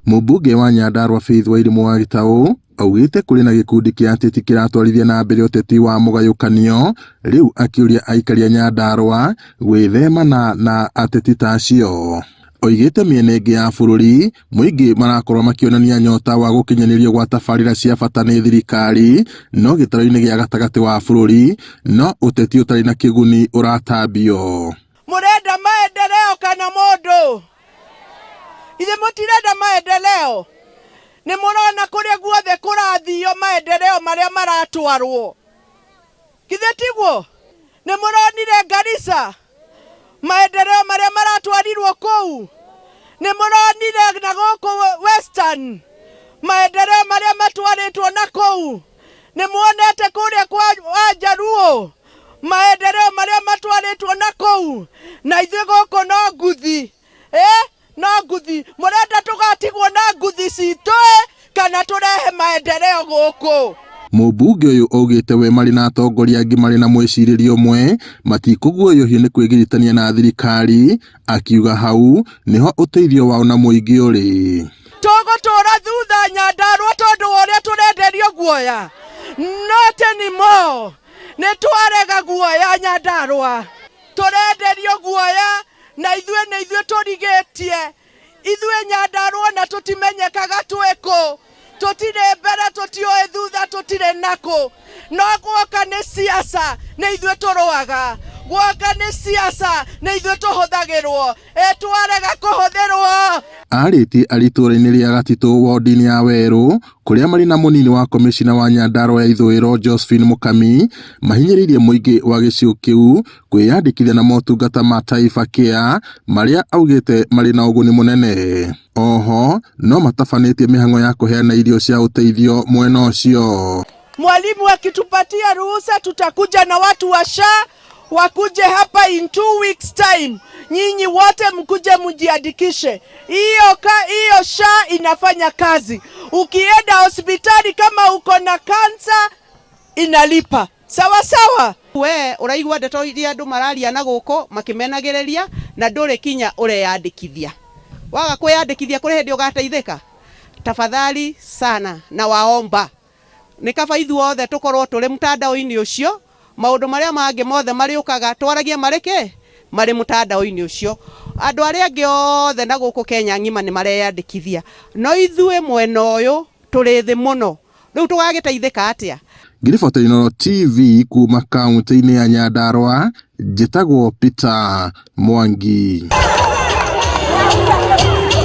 Mũmbunge wa Nyandarua Faith Wairimu wa Gitau augite kuri na gikundi kia ateti kiratwarithia na mbere uteti wa mugayukanio, riu akiuria aikari a Nyandarua gwithema na ateti tacio. Oigite miena ingi ya bururi muingi marakorwo makionania nyota wa gukinyanirio gwa tabarira cia bata ni thirikari, no gitaro-ini gia gatagati wa bururi no uteti utari na kiguni uratambio. Murenda maendeleo kana mundu? Ithe mutirenda maendeleo? Ni murona kuria guothe kurathio maendeleo maria maratwarwo? Kithe tiguo? Ni muronire Garissa maendeleo maria maratwarirwo kou? Ni muronire na guku Western maendeleo maria matwaritwo na kou? Ni muonete kuria kwa Jaruo maendeleo maria matwaritwo na kou? Na ithuĩ guku no nguthi no nguthi. Murenda tugatigwo na nguthi citu kana turehe maendeleo guku? Mũmbunge uyu augite we mari na atongoria angi mari na mwiciririo mwe matikuguoyohio ni kwigiritania na thirikari, akiuga hau niho uteithio wao na muingi uri. Tugutura thutha Nyandarua tondu uria turenderio guoya? Not anymore. Ni twarega guoya Nyandarua, turenderio guoya na ithuĩ turigitie. Ithuĩ Nyandarua na tutimenyekaga twiku, tutire mbere tutioe thutha tutire nako. No guoka ni siasa na ithuĩ turuaga, guoka ni siasa na ithuĩ tuhuthagirwo, twarega kuhuthirwo. Arĩtie aritura-inĩ ria Gatitũ wodi-inĩ ya Weru kuria mari na munini wa komishina wa Nyandarua ya ithũĩro Josephine Mukami mahinyĩrĩirie muingi wa gĩcigo kĩu kwĩyandĩkithia na motungata ma Taifa Care maria augite mari na ũguni munene. Oho no matabanĩtie mĩhang'o ya kuheana irio cia uteithio mwena ũcio. Mwalimu akitupatia ruhusa tutakuja na watu wa SHA wakuje hapa in 2 weeks time. Nyinyi wote mkuje mjiandikishe. Hiyo SHA inafanya kazi. Ukienda hospitali kama uko na kansa inalipa. Sawa sawa. We uraigua ndeto iria andu mararia na guko makimenagereria na nduri kinya ureyandikithia. Waga kwiyandikithia kuri hindi ugateithika. Tafadhali sana na waomba ni kaba ithuothe tukorwo turi mtandao-ini ucio, maundu maria mangi mothe mariukaga twaragie mareke mari mtandao-ini ucio. Andu aria angi othe na guku Kenya ngima ni mareyandikithia, no ithuĩ mwena uyu turi thi muno. Riu tugagiteithika atia? Ngiriboto Inooro TV kuma kaunti-ini ya Nyandarua, njitagwo Peter Mwangi.